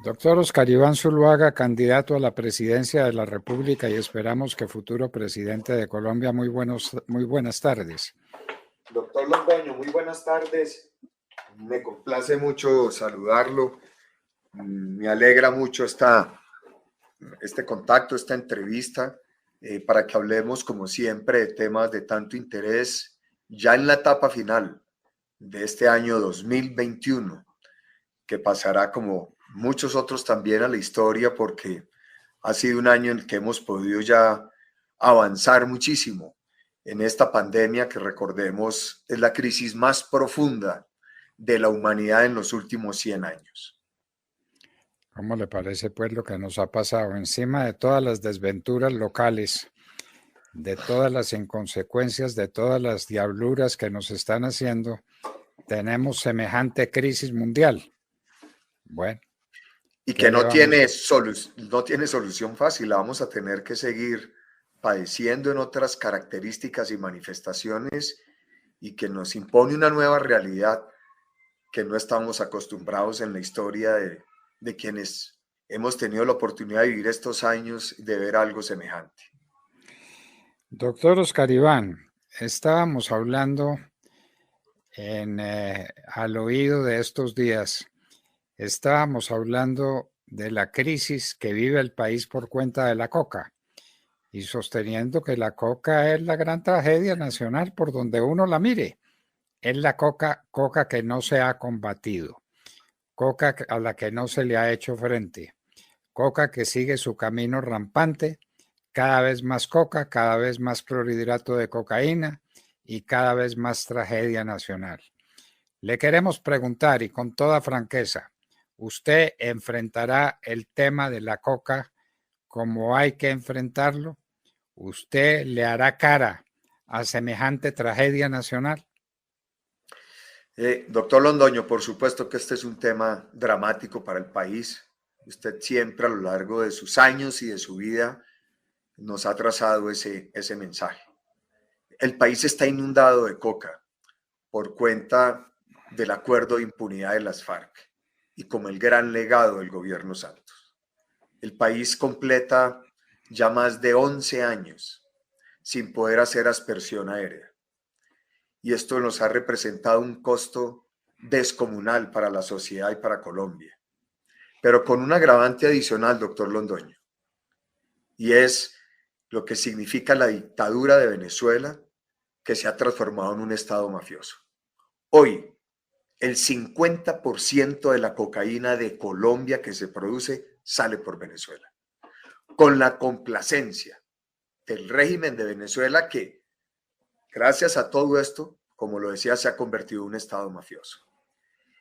Doctor Oscar Iván Zuluaga, candidato a la presidencia de la República y esperamos que futuro presidente de Colombia, muy buenas tardes. Doctor Londoño, muy buenas tardes. Me complace mucho saludarlo. Me alegra mucho este contacto, esta entrevista, para que hablemos, como siempre, de temas de tanto interés ya en la etapa final de este año 2021, que pasará como muchos otros también a la historia, porque ha sido un año en el que hemos podido ya avanzar muchísimo en esta pandemia que, recordemos, es la crisis más profunda de la humanidad en los últimos 100 años. ¿Cómo le parece pues lo que nos ha pasado? Encima de todas las desventuras locales, de todas las inconsecuencias, de todas las diabluras que nos están haciendo, tenemos semejante crisis mundial. Bueno. Y que no tiene solución fácil, la vamos a tener que seguir padeciendo en otras características y manifestaciones, y que nos impone una nueva realidad que no estamos acostumbrados en la historia de quienes hemos tenido la oportunidad de vivir estos años, de ver algo semejante. Doctor Oscar Iván, estábamos hablando al oído de estos días, estábamos hablando de la crisis que vive el país por cuenta de la coca y sosteniendo que la coca es la gran tragedia nacional por donde uno la mire. Es la coca que no se ha combatido, coca a la que no se le ha hecho frente, coca que sigue su camino rampante, cada vez más coca, cada vez más clorhidrato de cocaína y cada vez más tragedia nacional. Le queremos preguntar, y con toda franqueza, ¿usted enfrentará el tema de la coca como hay que enfrentarlo? ¿Usted le hará cara a semejante tragedia nacional? Doctor Londoño, por supuesto que este es un tema dramático para el país. Usted siempre a lo largo de sus años y de su vida nos ha trazado ese mensaje. El país está inundado de coca por cuenta del acuerdo de impunidad de las FARC y como el gran legado del gobierno Santos. El país completa ya más de 11 años sin poder hacer aspersión aérea. Y esto nos ha representado un costo descomunal para la sociedad y para Colombia. Pero con un agravante adicional, doctor Londoño, y es lo que significa la dictadura de Venezuela, que se ha transformado en un estado mafioso. Hoy, el 50% de la cocaína de Colombia que se produce sale por Venezuela, con la complacencia del régimen de Venezuela que, gracias a todo esto, como lo decía, se ha convertido en un estado mafioso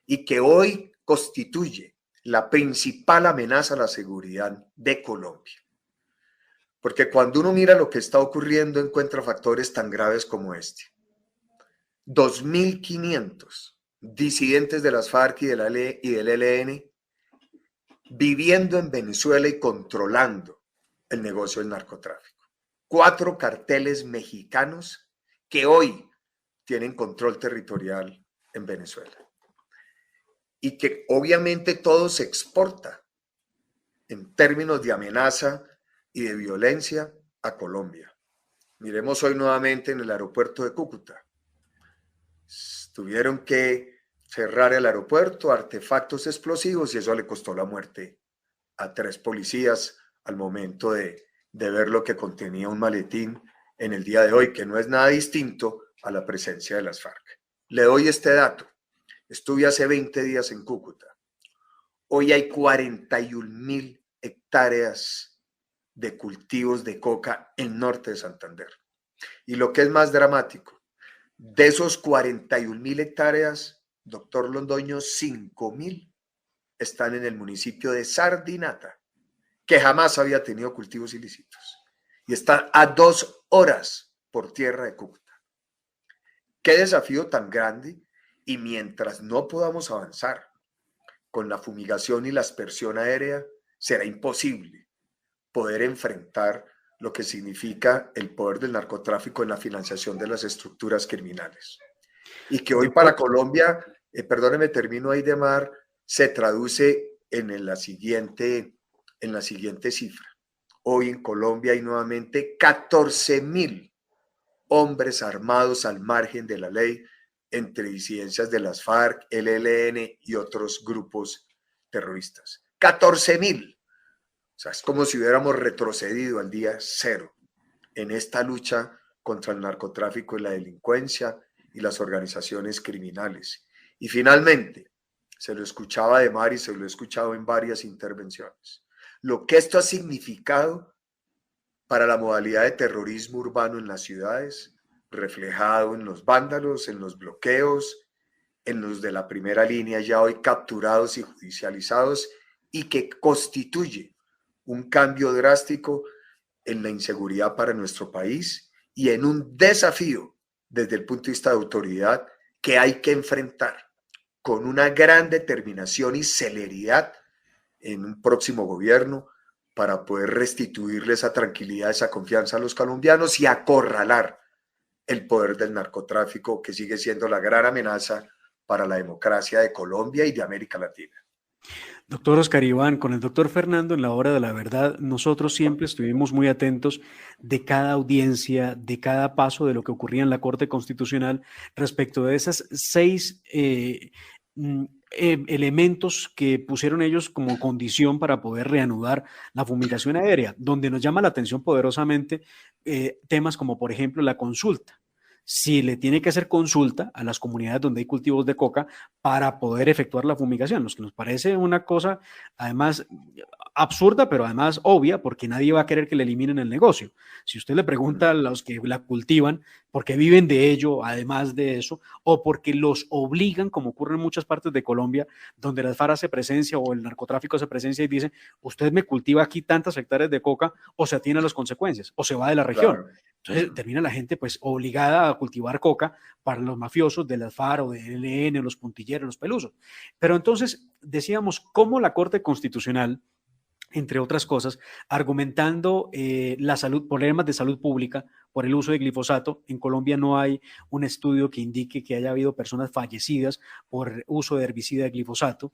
y que hoy constituye la principal amenaza a la seguridad de Colombia. Porque cuando uno mira lo que está ocurriendo, encuentra factores tan graves como este. 2.500 disidentes de las FARC y del ELN viviendo en Venezuela y controlando el negocio del narcotráfico. 4 carteles mexicanos que hoy tienen control territorial en Venezuela. Y que obviamente todo se exporta en términos de amenaza y de violencia a Colombia. Miremos hoy nuevamente en el aeropuerto de Cúcuta. Tuvieron que cerrar el aeropuerto, artefactos explosivos, y eso le costó la muerte a 3 policías al momento de ver lo que contenía un maletín en el día de hoy, que no es nada distinto a la presencia de las FARC. Le doy este dato. Estuve hace 20 días en Cúcuta. Hoy hay 41.000 hectáreas de cultivos de coca en el norte de Santander. Y lo que es más dramático, de esos 41.000 hectáreas, doctor Londoño, 5.000 están en el municipio de Sardinata, que jamás había tenido cultivos ilícitos. Y están a 2 horas por tierra de Cúcuta. Qué desafío tan grande, y mientras no podamos avanzar con la fumigación y la aspersión aérea, será imposible poder enfrentar lo que significa el poder del narcotráfico en la financiación de las estructuras criminales. Y que hoy para Colombia, perdóneme, termino ahí, Demar, se traduce en la siguiente cifra. Hoy en Colombia hay nuevamente 14.000 hombres armados al margen de la ley entre disidencias de las FARC, el ELN y otros grupos terroristas. 14.000. O sea, es como si hubiéramos retrocedido al día cero en esta lucha contra el narcotráfico y la delincuencia y las organizaciones criminales. Y finalmente, se lo escuchaba de Mari, se lo he escuchado en varias intervenciones, lo que esto ha significado para la modalidad de terrorismo urbano en las ciudades, reflejado en los vándalos, en los bloqueos, en los de la primera línea ya hoy capturados y judicializados, y que constituye un cambio drástico en la inseguridad para nuestro país y en un desafío desde el punto de vista de autoridad que hay que enfrentar con una gran determinación y celeridad en un próximo gobierno para poder restituirle esa tranquilidad, esa confianza a los colombianos y acorralar el poder del narcotráfico, que sigue siendo la gran amenaza para la democracia de Colombia y de América Latina. Doctor Oscar Iván, con el doctor Fernando en la hora de la verdad, nosotros siempre estuvimos muy atentos de cada audiencia, de cada paso de lo que ocurría en la Corte Constitucional respecto de esas 6 elementos que pusieron ellos como condición para poder reanudar la fumigación aérea, donde nos llama la atención poderosamente temas como, por ejemplo, la consulta. Si le tiene que hacer consulta a las comunidades donde hay cultivos de coca para poder efectuar la fumigación, lo que nos parece una cosa además absurda, pero además obvia, porque nadie va a querer que le eliminen el negocio. Si usted le pregunta a los que la cultivan, porque viven de ello, además de eso, o porque los obligan, como ocurre en muchas partes de Colombia, donde la FARC hace presencia o el narcotráfico hace presencia y dice, usted me cultiva aquí tantas hectáreas de coca, o se atiene a las consecuencias, o se va de la región. Claro. Entonces termina la gente pues obligada a cultivar coca para los mafiosos de las FARC o del ELN, los puntilleros, los pelusos. Pero entonces decíamos cómo la Corte Constitucional, entre otras cosas, argumentando la salud, problemas de salud pública por el uso de glifosato. En Colombia no hay un estudio que indique que haya habido personas fallecidas por uso de herbicida de glifosato.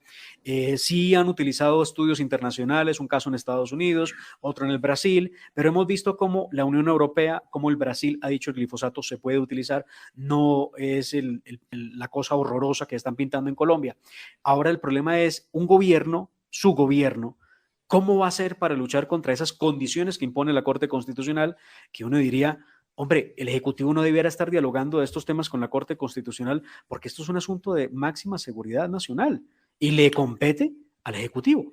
Sí han utilizado estudios internacionales, un caso en Estados Unidos, otro en el Brasil, pero hemos visto cómo la Unión Europea, cómo el Brasil ha dicho que el glifosato se puede utilizar, no es la cosa horrorosa que están pintando en Colombia. Ahora el problema es un gobierno, su gobierno, ¿cómo va a ser para luchar contra esas condiciones que impone la Corte Constitucional? Que uno diría, hombre, el Ejecutivo no debiera estar dialogando de estos temas con la Corte Constitucional porque esto es un asunto de máxima seguridad nacional y le compete al Ejecutivo.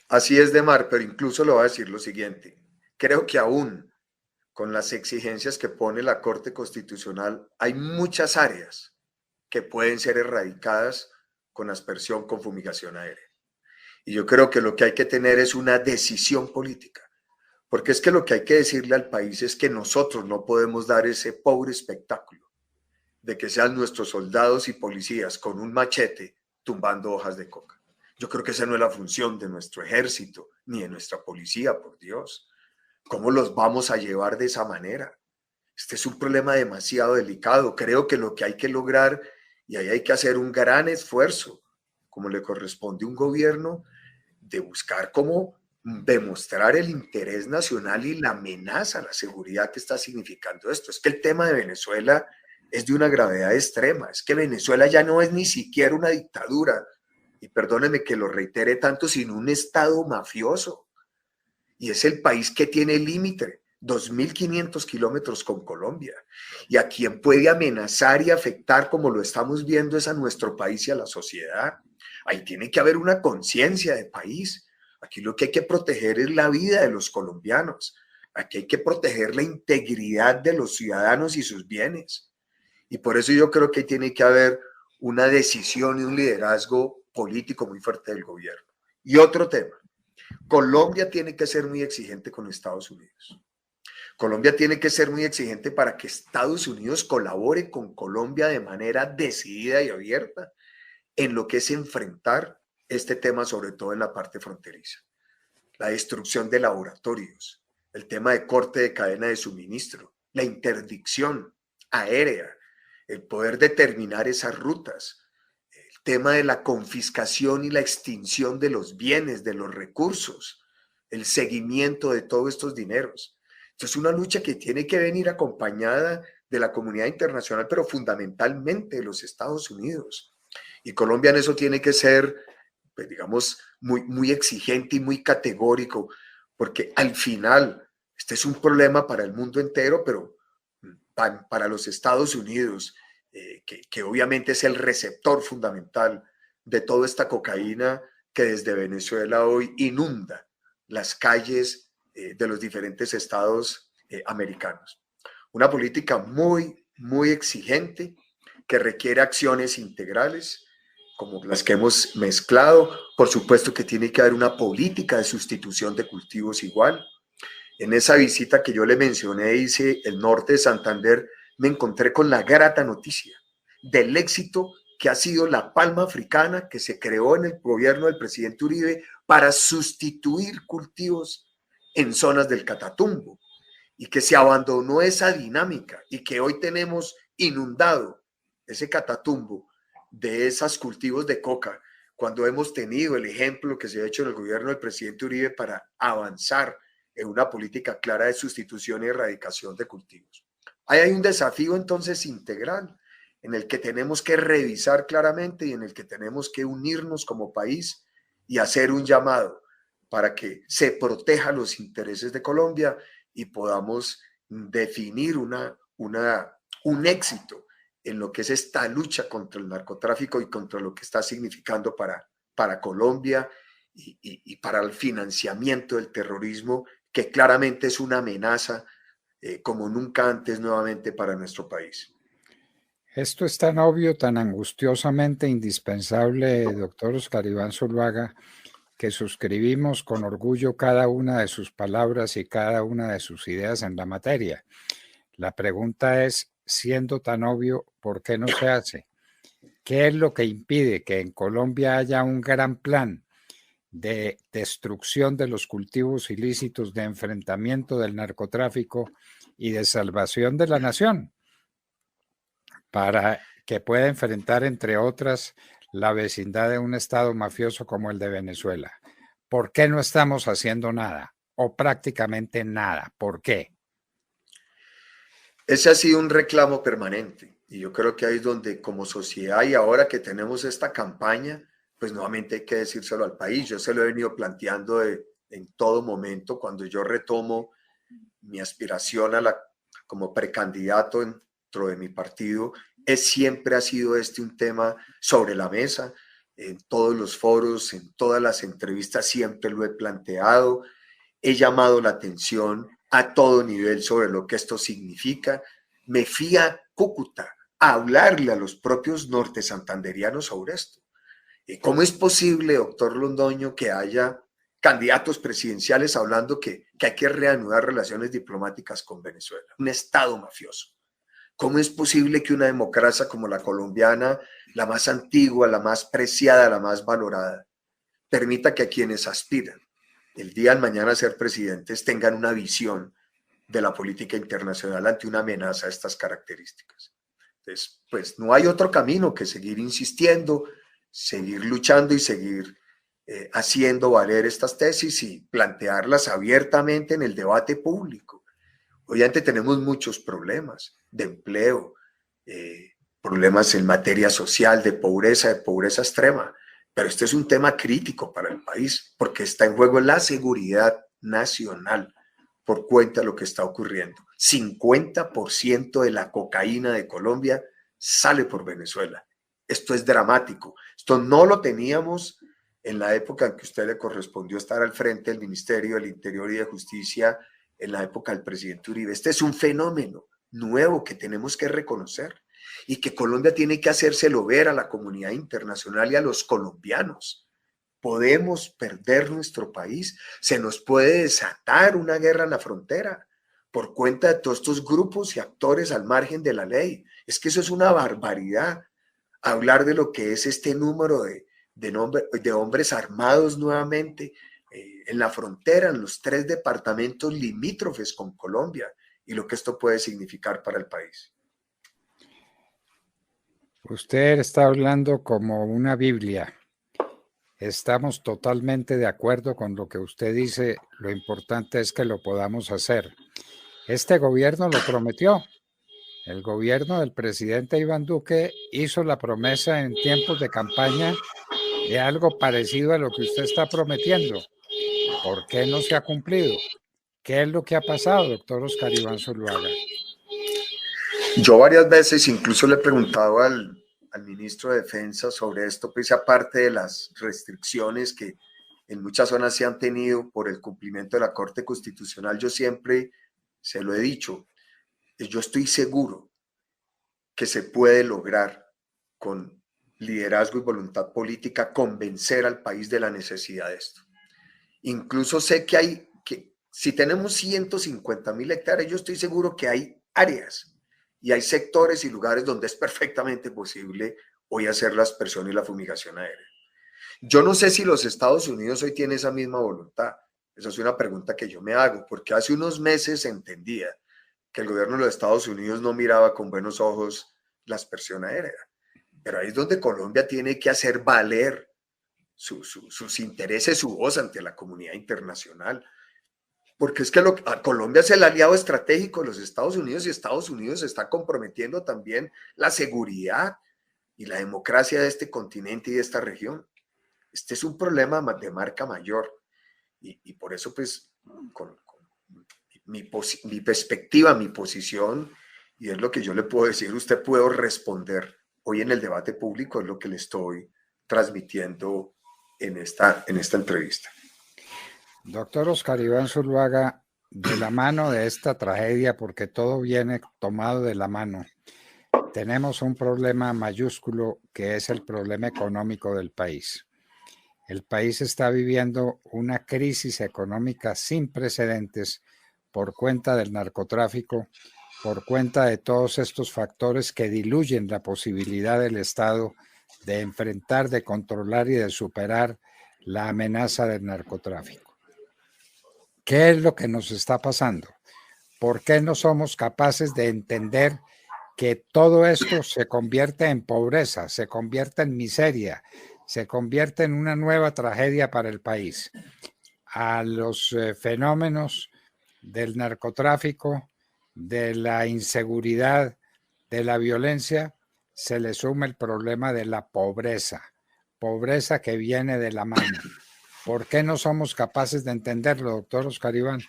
Así es, Demar, pero incluso le voy a decir lo siguiente. Creo que aún con las exigencias que pone la Corte Constitucional, hay muchas áreas que pueden ser erradicadas con aspersión, con fumigación aérea. Y yo creo que lo que hay que tener es una decisión política, porque es que lo que hay que decirle al país es que nosotros no podemos dar ese pobre espectáculo de que sean nuestros soldados y policías con un machete tumbando hojas de coca. Yo creo que esa no es la función de nuestro ejército ni de nuestra policía, por Dios. ¿Cómo los vamos a llevar de esa manera? Este es un problema demasiado delicado. Creo que lo que hay que lograr, y ahí hay que hacer un gran esfuerzo, como le corresponde a un gobierno, de buscar cómo demostrar el interés nacional y la amenaza a la seguridad que está significando esto. Es que el tema de Venezuela es de una gravedad extrema. Es que Venezuela ya no es ni siquiera una dictadura, y perdónenme que lo reitere tanto, sino un estado mafioso. Y es el país que tiene el límite, 2.500 kilómetros con Colombia. Y a quien puede amenazar y afectar, como lo estamos viendo, es a nuestro país y a la sociedad. Ahí tiene que haber una conciencia de país. Aquí lo que hay que proteger es la vida de los colombianos. Aquí hay que proteger la integridad de los ciudadanos y sus bienes. Y por eso yo creo que tiene que haber una decisión y un liderazgo político muy fuerte del gobierno. Y otro tema. Colombia tiene que ser muy exigente con Estados Unidos. Colombia tiene que ser muy exigente para que Estados Unidos colabore con Colombia de manera decidida y abierta en lo que es enfrentar este tema, sobre todo en la parte fronteriza. La destrucción de laboratorios, el tema de corte de cadena de suministro, la interdicción aérea, el poder determinar esas rutas, el tema de la confiscación y la extinción de los bienes, de los recursos, el seguimiento de todos estos dineros. Esto es una lucha que tiene que venir acompañada de la comunidad internacional, pero fundamentalmente de los Estados Unidos. Y Colombia en eso tiene que ser, pues, digamos, muy exigente y muy categórico, porque al final este es un problema para el mundo entero, pero para los Estados Unidos, que obviamente es el receptor fundamental de toda esta cocaína que desde Venezuela hoy inunda las calles de los diferentes estados americanos. Una política muy exigente que requiere acciones integrales como las que hemos mezclado. Por supuesto que tiene que haber una política de sustitución de cultivos igual. En esa visita que yo le mencioné, hice el norte de Santander, me encontré con la grata noticia del éxito que ha sido la palma africana que se creó en el gobierno del presidente Uribe para sustituir cultivos en zonas del Catatumbo, y que se abandonó esa dinámica y que hoy tenemos inundado ese Catatumbo de esos cultivos de coca, cuando hemos tenido el ejemplo que se ha hecho en el gobierno del presidente Uribe para avanzar en una política clara de sustitución y erradicación de cultivos. Ahí hay un desafío entonces integral en el que tenemos que revisar claramente y en el que tenemos que unirnos como país y hacer un llamado para que se protejan los intereses de Colombia y podamos definir un éxito en lo que es esta lucha contra el narcotráfico y contra lo que está significando para Colombia y para el financiamiento del terrorismo, que claramente es una amenaza como nunca antes nuevamente para nuestro país. Esto es tan obvio, tan angustiosamente indispensable, doctor Oscar Iván Zuluaga, que suscribimos con orgullo cada una de sus palabras y cada una de sus ideas en la materia. La pregunta es, siendo tan obvio, ¿por qué no se hace? ¿Qué es lo que impide que en Colombia haya un gran plan de destrucción de los cultivos ilícitos, de enfrentamiento del narcotráfico y de salvación de la nación, para que pueda enfrentar, entre otras, la vecindad de un estado mafioso como el de Venezuela? ¿Por qué no estamos haciendo nada o prácticamente nada? ¿Por qué? Ese ha sido un reclamo permanente y yo creo que ahí es donde como sociedad, y ahora que tenemos esta campaña, pues nuevamente hay que decírselo al país. Yo se lo he venido planteando en todo momento cuando yo retomo mi aspiración como precandidato dentro de mi partido. Siempre ha sido este un tema sobre la mesa, en todos los foros, en todas las entrevistas siempre lo he planteado. He llamado la atención a todo nivel sobre lo que esto significa. Me fui a Cúcuta a hablarle a los propios norte santanderianos sobre esto. ¿Cómo es posible, doctor Londoño, que haya candidatos presidenciales hablando que hay que reanudar relaciones diplomáticas con Venezuela, un estado mafioso? ¿Cómo es posible que una democracia como la colombiana, la más antigua, la más preciada, la más valorada, permita que a quienes aspiran el día de mañana a ser presidentes tengan una visión de la política internacional ante una amenaza de estas características? Entonces, pues no hay otro camino que seguir insistiendo, seguir luchando y seguir haciendo valer estas tesis y plantearlas abiertamente en el debate público. Obviamente tenemos muchos problemas de empleo, problemas en materia social, de pobreza extrema, pero este es un tema crítico para el país porque está en juego la seguridad nacional por cuenta de lo que está ocurriendo. 50% de la cocaína de Colombia sale por Venezuela. Esto es dramático. Esto no lo teníamos en la época en que a usted le correspondió estar al frente del Ministerio del Interior y de Justicia, en la época del presidente Uribe. Este es un fenómeno nuevo que tenemos que reconocer y que Colombia tiene que hacérselo ver a la comunidad internacional y a los colombianos. Podemos perder nuestro país, se nos puede desatar una guerra en la frontera por cuenta de todos estos grupos y actores al margen de la ley. Es que eso es una barbaridad. Hablar de lo que es este número de hombres armados nuevamente en la frontera, en los 3 departamentos limítrofes con Colombia, y lo que esto puede significar para el país. Usted está hablando como una Biblia. Estamos totalmente de acuerdo con lo que usted dice. Lo importante es que lo podamos hacer. Este gobierno lo prometió. El gobierno del presidente Iván Duque hizo la promesa en tiempos de campaña de algo parecido a lo que usted está prometiendo. ¿Por qué no se ha cumplido? ¿Qué es lo que ha pasado, doctor Oscar Iván Zuluaga? Yo varias veces incluso le he preguntado al ministro de Defensa sobre esto, pues aparte de las restricciones que en muchas zonas se han tenido por el cumplimiento de la Corte Constitucional, yo siempre se lo he dicho, yo estoy seguro que se puede lograr con liderazgo y voluntad política convencer al país de la necesidad de esto. Incluso sé que si tenemos 150.000 hectáreas, yo estoy seguro que hay áreas y hay sectores y lugares donde es perfectamente posible hoy hacer la aspersión y la fumigación aérea. Yo no sé si los Estados Unidos hoy tienen esa misma voluntad. Esa es una pregunta que yo me hago, porque hace unos meses entendía que el gobierno de los Estados Unidos no miraba con buenos ojos la aspersión aérea. Pero ahí es donde Colombia tiene que hacer valer sus intereses, su voz ante la comunidad internacional. Porque es que Colombia es el aliado estratégico de los Estados Unidos y Estados Unidos está comprometiendo también la seguridad y la democracia de este continente y de esta región. Este es un problema de marca mayor y por eso pues con mi perspectiva, mi posición, y es lo que yo le puedo decir, usted puede responder hoy en el debate público, es lo que le estoy transmitiendo en esta entrevista. Doctor Oscar Iván Zuluaga, de la mano de esta tragedia, porque todo viene tomado de la mano, tenemos un problema mayúsculo que es el problema económico del país. El país está viviendo una crisis económica sin precedentes por cuenta del narcotráfico, por cuenta de todos estos factores que diluyen la posibilidad del Estado de enfrentar, de controlar y de superar la amenaza del narcotráfico. ¿Qué es lo que nos está pasando? ¿Por qué no somos capaces de entender que todo esto se convierte en pobreza, se convierte en miseria, se convierte en una nueva tragedia para el país? A los fenómenos del narcotráfico, de la inseguridad, de la violencia, se le suma el problema de la pobreza que viene de la mano. ¿Por qué no somos capaces de entenderlo, doctor Oscar Iván?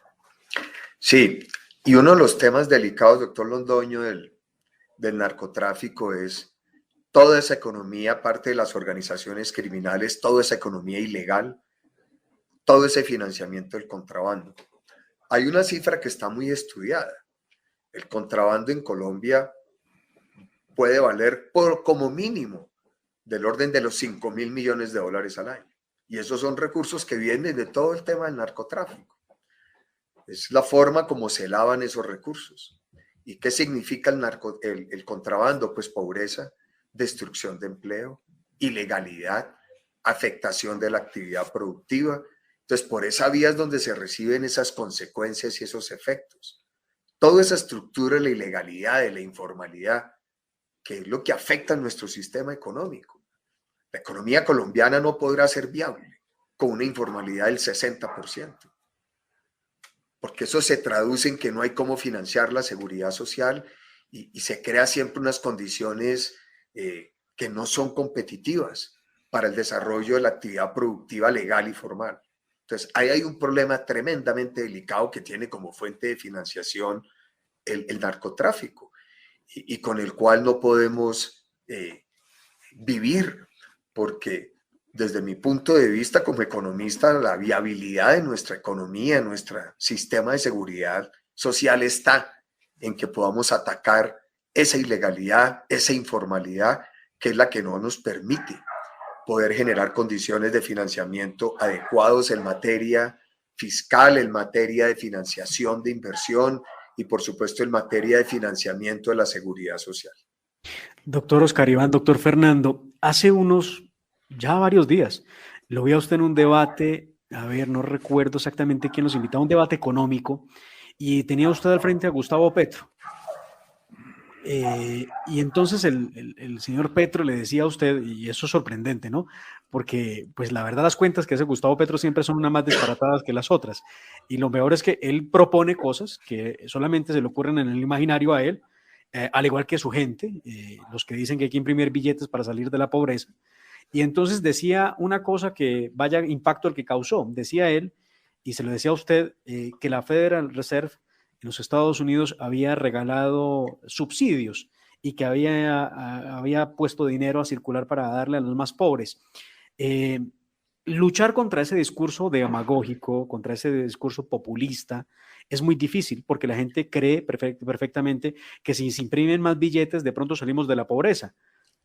Sí, y uno de los temas delicados, doctor Londoño, del narcotráfico es toda esa economía, parte de las organizaciones criminales, toda esa economía ilegal, todo ese financiamiento del contrabando. Hay una cifra que está muy estudiada. El contrabando en Colombia puede valer como mínimo del orden de los 5.000 millones de dólares al año. Y esos son recursos que vienen de todo el tema del narcotráfico. Es la forma como se lavan esos recursos. ¿Y qué significa el contrabando? Pues pobreza, destrucción de empleo, ilegalidad, afectación de la actividad productiva. Entonces, por esa vía es donde se reciben esas consecuencias y esos efectos. Toda esa estructura de la ilegalidad, de la informalidad, que es lo que afecta a nuestro sistema económico. La economía colombiana no podrá ser viable con una informalidad del 60%, porque eso se traduce en que no hay cómo financiar la seguridad social y se crea siempre unas condiciones que no son competitivas para el desarrollo de la actividad productiva legal y formal. Entonces, ahí hay un problema tremendamente delicado que tiene como fuente de financiación el narcotráfico y con el cual no podemos vivir, porque desde mi punto de vista como economista, la viabilidad de nuestra economía, nuestro sistema de seguridad social está en que podamos atacar esa ilegalidad, esa informalidad, que es la que no nos permite poder generar condiciones de financiamiento adecuados en materia fiscal, en materia de financiación de inversión y por supuesto en materia de financiamiento de la seguridad social. Doctor Oscar Iván, doctor Fernando, hace ya varios días, lo vi a usted en un debate, a ver, no recuerdo exactamente quién nos invitaba, un debate económico, y tenía usted al frente a Gustavo Petro. Y entonces el señor Petro le decía a usted, y eso es sorprendente, ¿no? Porque, pues la verdad, las cuentas que hace Gustavo Petro siempre son una más disparatadas que las otras. Y lo peor es que él propone cosas que solamente se le ocurren en el imaginario a él, al igual que su gente, los que dicen que hay que imprimir billetes para salir de la pobreza. Y entonces decía una cosa que vaya impacto el que causó. Decía él, y se lo decía a usted, que la Federal Reserve en los Estados Unidos había regalado subsidios y que había puesto dinero a circular para darle a los más pobres. Eh, Luchar contra ese discurso demagógico, contra ese discurso populista, es muy difícil porque la gente cree perfectamente que si se imprimen más billetes, de pronto salimos de la pobreza.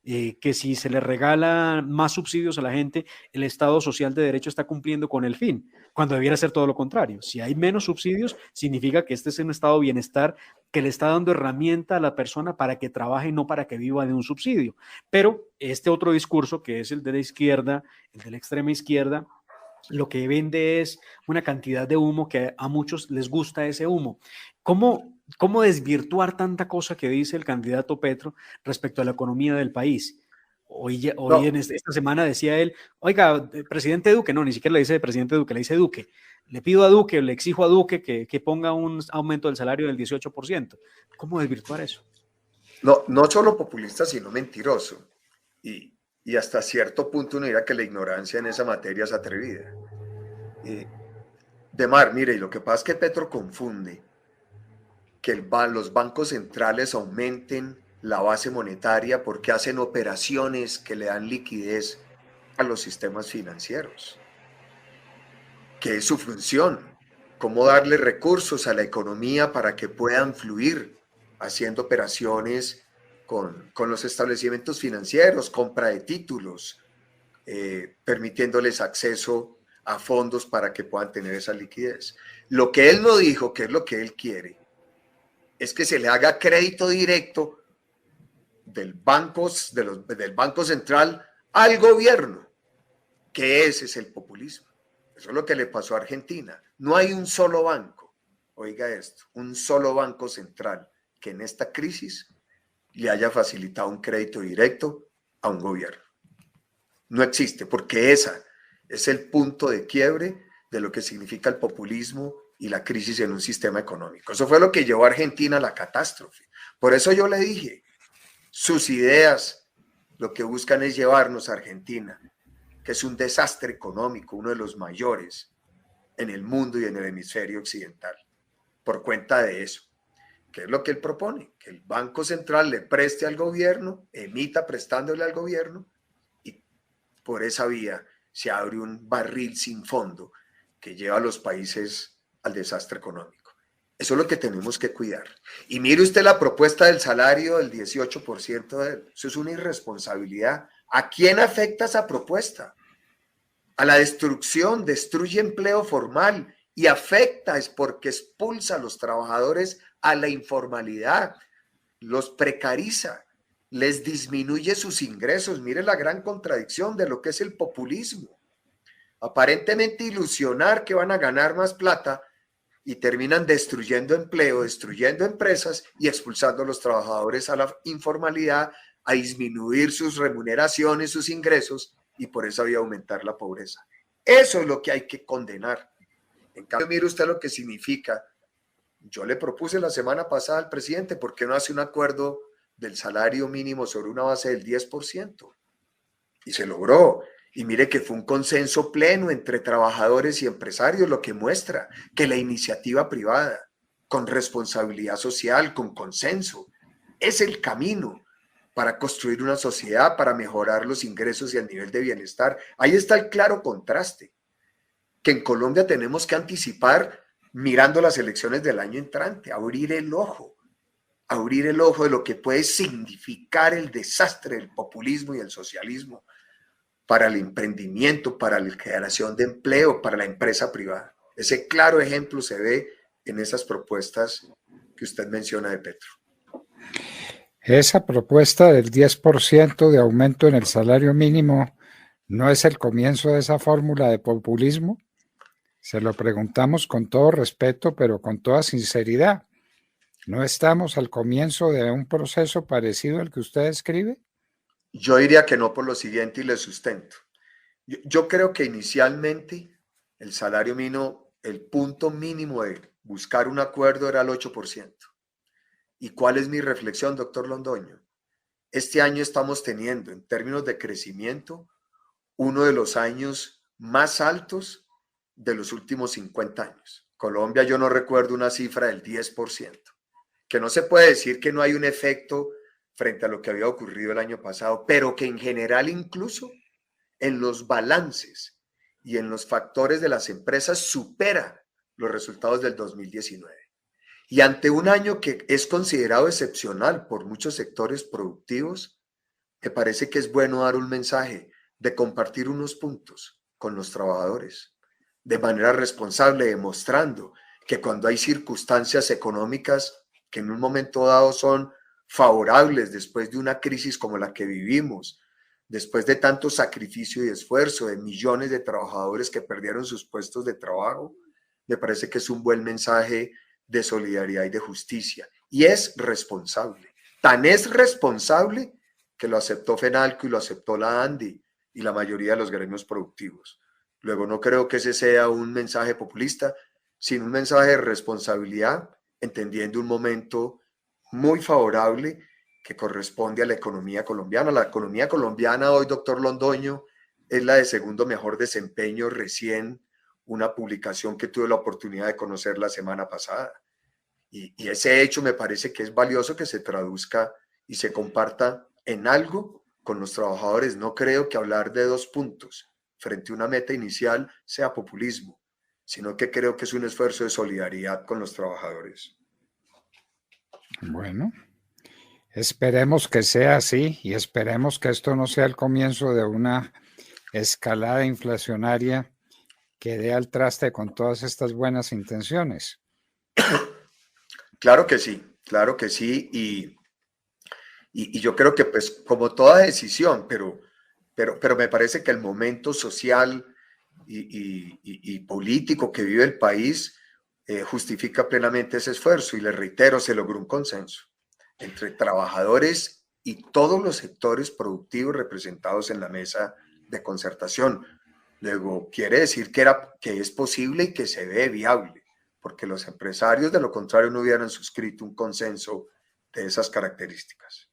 Que si se le regala más subsidios a la gente, el Estado social de derecho está cumpliendo con el fin, cuando debiera ser todo lo contrario. Si hay menos subsidios, significa que este es un estado de bienestar que le está dando herramienta a la persona para que trabaje, no para que viva de un subsidio. Pero este otro discurso, que es el de la izquierda, el de la extrema izquierda, lo que vende es una cantidad de humo que a muchos les gusta ese humo. ¿Cómo desvirtuar tanta cosa que dice el candidato Petro respecto a la economía del país? Hoy en esta semana decía él, oiga, presidente Duque, no, ni siquiera le dice presidente Duque, le dice Duque. Le pido a Duque, le exijo a Duque que ponga un aumento del salario del 18%. ¿Cómo desvirtuar eso? No solo populista, sino mentiroso. Y hasta cierto punto uno dirá que la ignorancia en esa materia es atrevida. Demar, mire, y lo que pasa es que Petro confunde que los bancos centrales aumenten la base monetaria porque hacen operaciones que le dan liquidez a los sistemas financieros, que es su función, cómo darle recursos a la economía para que puedan fluir haciendo operaciones con los establecimientos financieros, compra de títulos, permitiéndoles acceso a fondos para que puedan tener esa liquidez. Lo que él no dijo, que es lo que él quiere, es que se le haga crédito directo del Banco Central al gobierno, que ese es el populismo. Eso es lo que le pasó a Argentina. No hay un solo banco, oiga esto, un solo banco central que en esta crisis le haya facilitado un crédito directo a un gobierno. No existe, porque ese es el punto de quiebre de lo que significa el populismo y la crisis en un sistema económico. Eso fue lo que llevó a Argentina a la catástrofe. Por eso yo le dije, sus ideas lo que buscan es llevarnos a Argentina, que es un desastre económico, uno de los mayores en el mundo y en el hemisferio occidental, por cuenta de eso. ¿Qué es lo que él propone? Que el Banco Central le preste al gobierno, emita prestándole al gobierno, y por esa vía se abre un barril sin fondo que lleva a los países al desastre económico. Eso es lo que tenemos que cuidar. Y mire usted la propuesta del salario del 18%, eso es una irresponsabilidad. ¿A quién afecta esa propuesta? A la destrucción, destruye empleo formal y afecta es porque expulsa a los trabajadores a la informalidad, los precariza, les disminuye sus ingresos. Mire la gran contradicción de lo que es el populismo. Aparentemente ilusionar que van a ganar más plata y terminan destruyendo empleo, destruyendo empresas y expulsando a los trabajadores a la informalidad, a disminuir sus remuneraciones, sus ingresos, y por eso había aumentar la pobreza. Eso es lo que hay que condenar. En cambio, mire usted lo que significa. Yo le propuse la semana pasada al presidente, ¿por qué no hace un acuerdo del salario mínimo sobre una base del 10%? Y se logró. Y mire que fue un consenso pleno entre trabajadores y empresarios, lo que muestra que la iniciativa privada, con responsabilidad social, con consenso, es el camino para construir una sociedad, para mejorar los ingresos y el nivel de bienestar. Ahí está el claro contraste, que en Colombia tenemos que anticipar mirando las elecciones del año entrante, abrir el ojo de lo que puede significar el desastre del populismo y el socialismo para el emprendimiento, para la creación de empleo, para la empresa privada. Ese claro ejemplo se ve en esas propuestas que usted menciona de Petro. Esa propuesta del 10% de aumento en el salario mínimo no es el comienzo de esa fórmula de populismo. Se lo preguntamos con todo respeto, pero con toda sinceridad. ¿No estamos al comienzo de un proceso parecido al que usted describe? Yo diría que no por lo siguiente y le sustento. Yo creo que inicialmente el salario mínimo, el punto mínimo de buscar un acuerdo era el 8%. ¿Y cuál es mi reflexión, doctor Londoño? Este año estamos teniendo, en términos de crecimiento, uno de los años más altos de los últimos 50 años. Colombia, yo no recuerdo una cifra del 10%, que no se puede decir que no hay un efecto frente a lo que había ocurrido el año pasado, pero que en general incluso en los balances y en los factores de las empresas supera los resultados del 2019. Y ante un año que es considerado excepcional por muchos sectores productivos, me parece que es bueno dar un mensaje de compartir unos puntos con los trabajadores de manera responsable, demostrando que cuando hay circunstancias económicas que en un momento dado son favorables después de una crisis como la que vivimos, después de tanto sacrificio y esfuerzo de millones de trabajadores que perdieron sus puestos de trabajo, me parece que es un buen mensaje de solidaridad y de justicia. Y es responsable. Tan es responsable que lo aceptó FENALCO y lo aceptó la ANDI y la mayoría de los gremios productivos. Luego no creo que ese sea un mensaje populista, sino un mensaje de responsabilidad, entendiendo un momento muy favorable que corresponde a la economía colombiana. La economía colombiana hoy, doctor Londoño, es la de segundo mejor desempeño recién una publicación que tuve la oportunidad de conocer la semana pasada. Y ese hecho me parece que es valioso que se traduzca y se comparta en algo con los trabajadores. No creo que hablar de 2 puntos frente a una meta inicial sea populismo, sino que creo que es un esfuerzo de solidaridad con los trabajadores. Bueno, esperemos que sea así y esperemos que esto no sea el comienzo de una escalada inflacionaria que dé al traste con todas estas buenas intenciones. Claro que sí, y yo creo que pues como toda decisión, pero me parece que el momento social y político que vive el país justifica plenamente ese esfuerzo y le reitero, se logró un consenso entre trabajadores y todos los sectores productivos representados en la mesa de concertación. Luego, quiere decir que es posible y que se ve viable, porque los empresarios de lo contrario no hubieran suscrito un consenso de esas características.